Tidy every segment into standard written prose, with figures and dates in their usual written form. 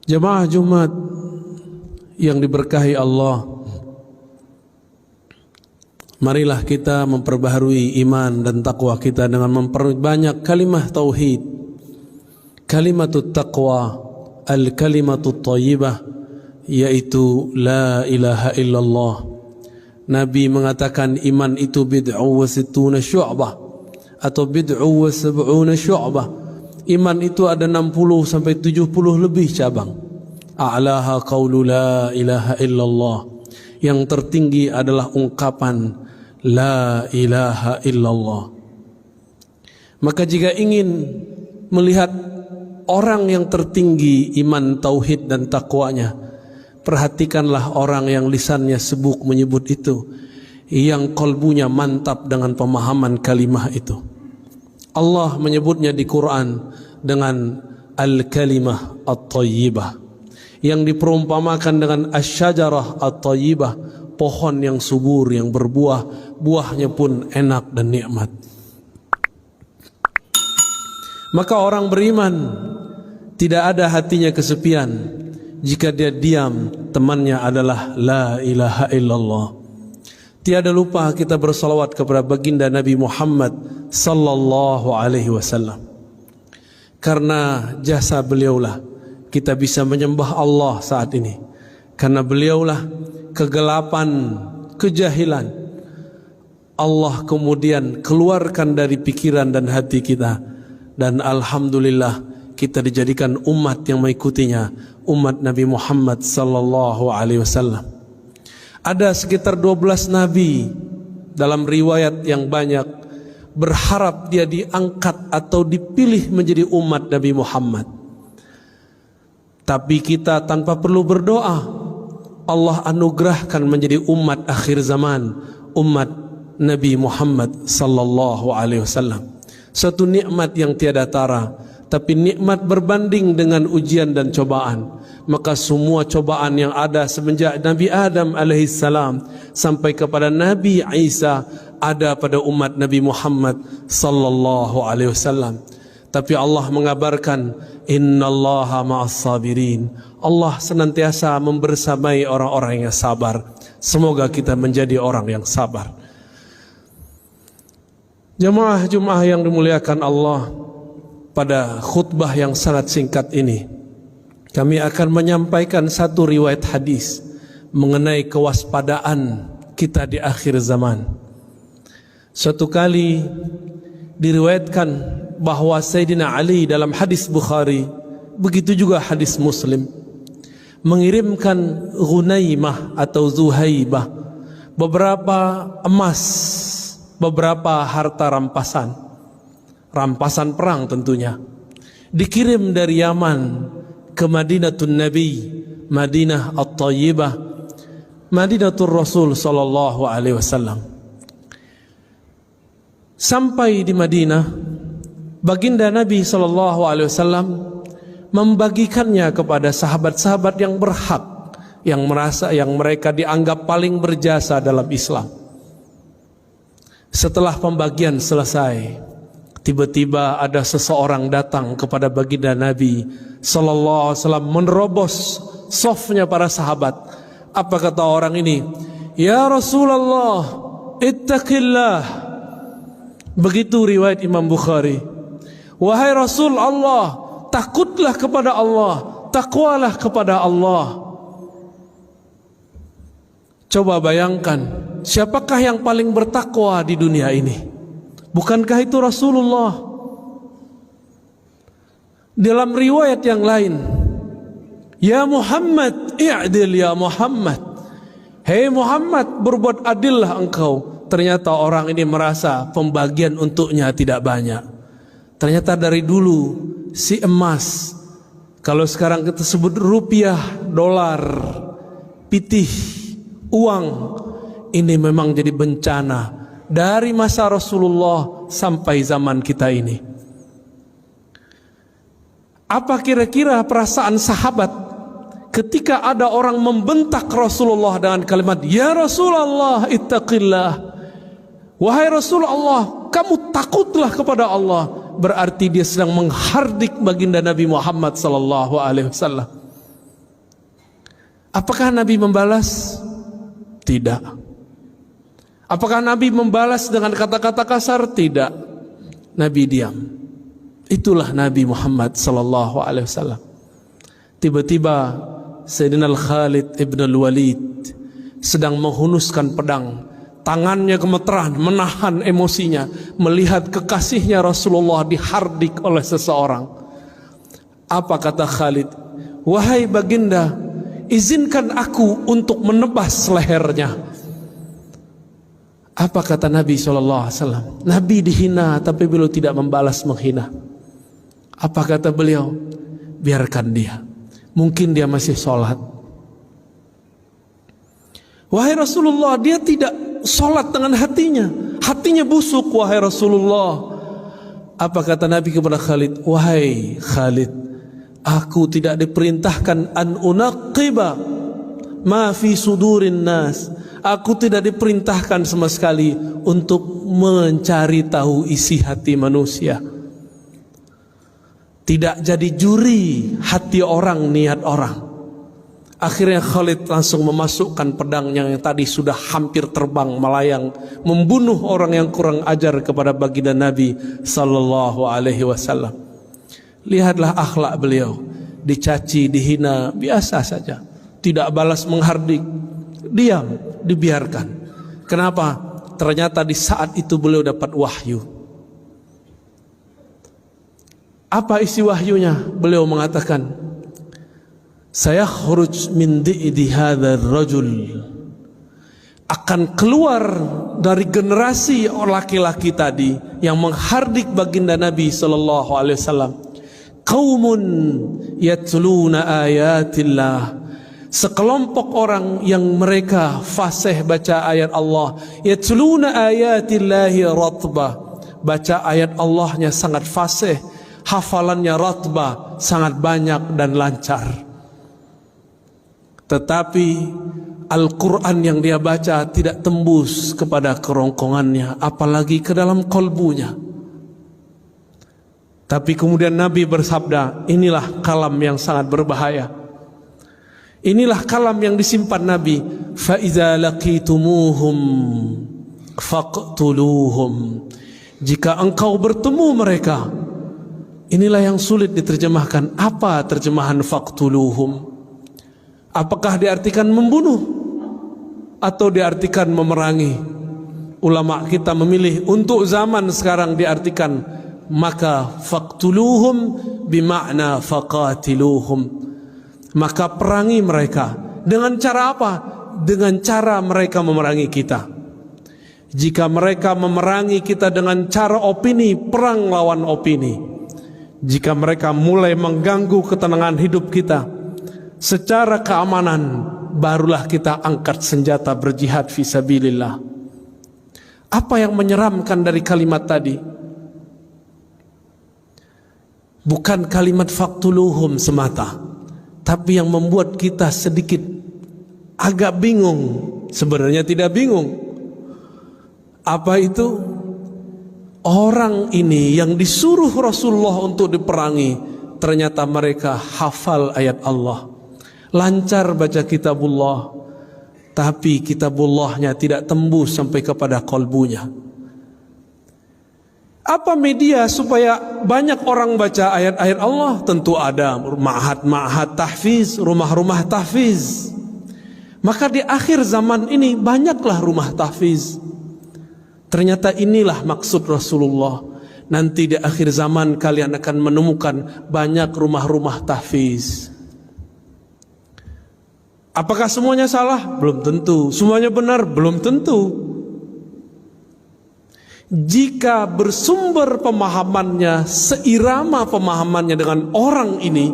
Jemaah Jumat yang diberkahi Allah, marilah kita memperbaharui iman dan takwa kita dengan memperbanyak kalimah tauhid, kalimatut taqwa, al-kalimatut thayyibah, yaitu la ilaha illallah. Nabi mengatakan iman itu bid'u wa sittuna syu'bah atau bid'u wa sab'una syu'bah. Iman itu ada 60 sampai 70 lebih cabang. A'laha qaulu la ilaha illallah. Yang tertinggi adalah ungkapan la ilaha illallah. Maka jika ingin melihat orang yang tertinggi iman, tauhid dan takwanya, perhatikanlah orang yang lisannya sebuk menyebut itu, yang kalbunya mantap dengan pemahaman kalimah itu. Allah menyebutnya di Quran dengan al-kalimah at-thayyibah, yang diperumpamakan dengan asy-syajarah at-thayyibah, pohon yang subur yang berbuah, buahnya pun enak dan nikmat. Maka orang beriman tidak ada hatinya kesepian jika dia diam temannya adalah la ilaha illallah. Tiada lupa kita bersalawat kepada baginda Nabi Muhammad sallallahu alaihi wasallam. Karena jasa beliaulah kita bisa menyembah Allah saat ini. Karena beliaulah kegelapan, kejahilan Allah kemudian keluarkan dari pikiran dan hati kita, dan alhamdulillah kita dijadikan umat yang mengikutinya, umat Nabi Muhammad sallallahu alaihi wasallam. Ada sekitar 12 nabi dalam riwayat yang banyak berharap dia diangkat atau dipilih menjadi umat Nabi Muhammad. Tapi kita tanpa perlu berdoa, Allah anugerahkan menjadi umat akhir zaman, umat Nabi Muhammad sallallahu alaihi wasallam. Satu nikmat yang tiada tara, tapi nikmat berbanding dengan ujian dan cobaan. Maka semua cobaan yang ada semenjak Nabi Adam alaihissalam sampai kepada Nabi Isa ada pada umat Nabi Muhammad sallallahu alaihi wasallam. Tapi Allah mengabarkan innallaha ma'as sabirin. Allah senantiasa membersamai orang-orang yang sabar. Semoga kita menjadi orang yang sabar. Jemaah Jumat yang dimuliakan Allah, pada khutbah yang sangat singkat ini kami akan menyampaikan satu riwayat hadis mengenai kewaspadaan kita di akhir zaman. Suatu kali diriwayatkan bahwa Sayyidina Ali dalam hadis Bukhari, begitu juga hadis Muslim, mengirimkan Ghunaimah atau Zuhaibah beberapa emas, beberapa harta rampasan, rampasan perang tentunya, dikirim dari Yaman ke Madinatun Nabi, Madinah At-Tayyibah, Madinatul Rasul sallallahu alaihi wasallam. Sampai di Madinah, baginda Nabi sallallahu alaihi wasallam membagikannya kepada sahabat-sahabat yang berhak, yang merasa yang mereka dianggap paling berjasa dalam Islam. Setelah pembagian selesai, tiba-tiba ada seseorang datang kepada baginda Nabi sallallahu alaihi wasallam, menerobos safnya para sahabat. Apa kata orang ini? Ya Rasulullah, ittaqillah. Begitu riwayat Imam Bukhari. Wahai Rasul Allah, takutlah kepada Allah, takwalah kepada Allah. Coba bayangkan, siapakah yang paling bertakwa di dunia ini? Bukankah itu Rasulullah? Dalam riwayat yang lain, ya Muhammad, i'dil ya Muhammad. Hei Muhammad, berbuat adillah engkau. Ternyata orang ini merasa pembagian untuknya tidak banyak. Ternyata dari dulu si emas, kalau sekarang kita sebut rupiah, dolar, pitih, uang, ini memang jadi bencana dari masa Rasulullah sampai zaman kita ini. Apa kira-kira perasaan sahabat ketika ada orang membentak Rasulullah dengan kalimat ya Rasulullah ittaqillah, wahai Rasulullah kamu takutlah kepada Allah? Berarti dia sedang menghardik baginda Nabi Muhammad sallallahu alaihi wasallam. Apakah Nabi membalas? Tidak. Apakah Nabi membalas dengan kata-kata kasar? Tidak. Nabi diam. Itulah Nabi Muhammad sallallahu alaihi wasallam. Tiba-tiba Sayyidina Khalid ibn al-Walid sedang menghunuskan pedang. Tangannya gemeteran, menahan emosinya melihat kekasihnya Rasulullah dihardik oleh seseorang. Apa kata Khalid? Wahai baginda, izinkan aku untuk menebas lehernya. Apa kata Nabi SAW? Nabi dihina tapi beliau tidak membalas menghina. Apa kata beliau? Biarkan dia, mungkin dia masih sholat. Wahai Rasulullah, dia tidak sholat dengan hatinya. Hatinya busuk, wahai Rasulullah. Apa kata Nabi kepada Khalid? Wahai Khalid, aku tidak diperintahkan an unaqiba ma fi sudurin nas. Aku tidak diperintahkan sama sekali untuk mencari tahu isi hati manusia. Tidak jadi juri hati orang, niat orang. Akhirnya Khalid langsung memasukkan pedangnya yang tadi sudah hampir terbang melayang, membunuh orang yang kurang ajar kepada baginda Nabi sallallahu alaihi wasallam. Lihatlah akhlak beliau, dicaci, dihina, biasa saja. Tidak balas menghardik, diam, dibiarkan. Kenapa? Ternyata di saat itu beliau dapat wahyu. Apa isi wahyunya? Beliau mengatakan, saya khuruj min di'di hadzal rajul, akan keluar dari generasi laki-laki tadi yang menghardik baginda Nabi sallallahu alaihi wasallam. Qaumun yatluna ayatillah, sekelompok orang yang mereka fasih baca ayat Allah. Yatluna ayatillahi ratbah, baca ayat Allahnya sangat fasih, hafalannya ratbah, sangat banyak dan lancar. Tetapi Al-Quran yang dia baca tidak tembus kepada kerongkongannya, apalagi ke dalam kolbunya. Tapi kemudian Nabi bersabda, inilah kalam yang sangat berbahaya. Inilah kalam yang disimpan Nabi. فَإِذَا لَقِيتُمُوهُمْ فَاقْتُلُوهُمْ, jika engkau bertemu mereka. Inilah yang sulit diterjemahkan. Apa terjemahan faqtuluhum? Apakah diartikan membunuh atau diartikan memerangi? Ulama kita memilih untuk zaman sekarang diartikan, maka faqtuluhum bimakna faqatiluhum, maka perangi mereka. Dengan cara apa? Dengan cara mereka memerangi kita. Jika mereka memerangi kita dengan cara opini, perang lawan opini. Jika mereka mulai mengganggu ketenangan hidup kita secara keamanan, barulah kita angkat senjata berjihad fisabilillah. Apa yang menyeramkan dari kalimat tadi? Bukan kalimat faqtuluhum semata, tapi yang membuat kita sedikit agak bingung. Sebenarnya tidak bingung. Apa itu? Orang ini yang disuruh Rasulullah untuk diperangi, ternyata mereka hafal ayat Allah, lancar baca kitabullah, tapi kitabullahnya tidak tembus sampai kepada kolbunya. Apa media supaya banyak orang baca ayat-ayat Allah? Tentu ada ma'had tahfiz, rumah-rumah tahfiz. Maka di akhir zaman ini banyaklah rumah tahfiz. Ternyata inilah maksud Rasulullah. Nanti di akhir zaman kalian akan menemukan banyak rumah-rumah tahfiz. Apakah semuanya salah? Belum tentu. Semuanya benar? Belum tentu. Jika bersumber pemahamannya, seirama pemahamannya dengan orang ini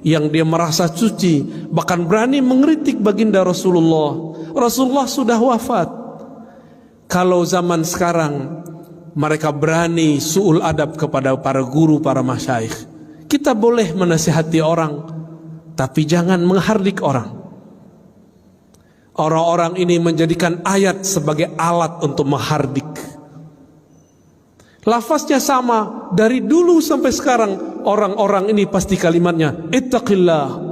yang dia merasa suci, bahkan berani mengkritik baginda Rasulullah. Rasulullah sudah wafat. Kalau zaman sekarang mereka berani su'ul adab kepada para guru, para masyayikh, kita boleh menasihati orang, tapi jangan menghardik orang. Orang-orang ini menjadikan ayat sebagai alat untuk menghardik. Lafaznya sama dari dulu sampai sekarang. Orang-orang ini pasti kalimatnya ittaqillah,